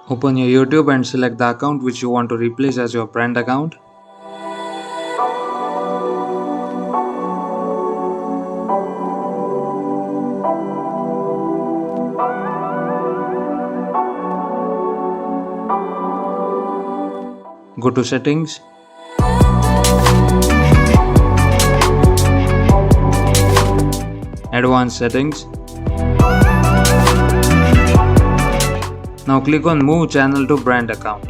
Open your YouTube and select the account which you want to replace as your brand account. Go to settings. Advanced settings. Now click on Move Channel to Brand Account.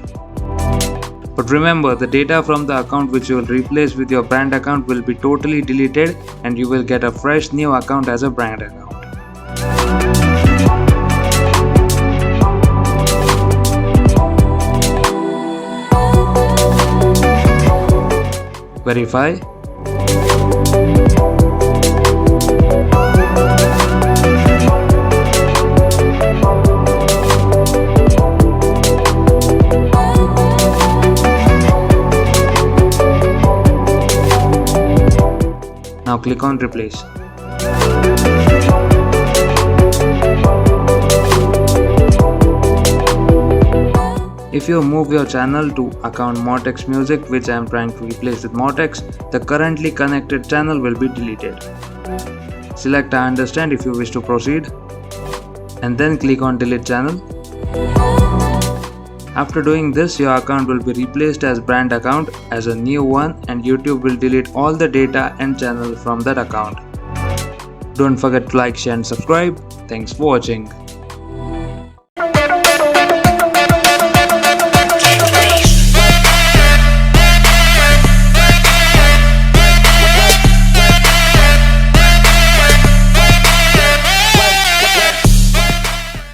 But remember, the data from the account which you will replace with your brand account will be totally deleted and you will get a fresh new account as a brand account. Verify. Now click on Replace. If you move your channel to account MORTEX Music, which I am trying to replace with MORTEX, the currently connected channel will be deleted. Select I understand if you wish to proceed, and then click on Delete Channel. After doing this, your account will be replaced as brand account as a new one, and YouTube will delete all the data and channel from that account. Don't forget to like, share and subscribe. Thanks for watching.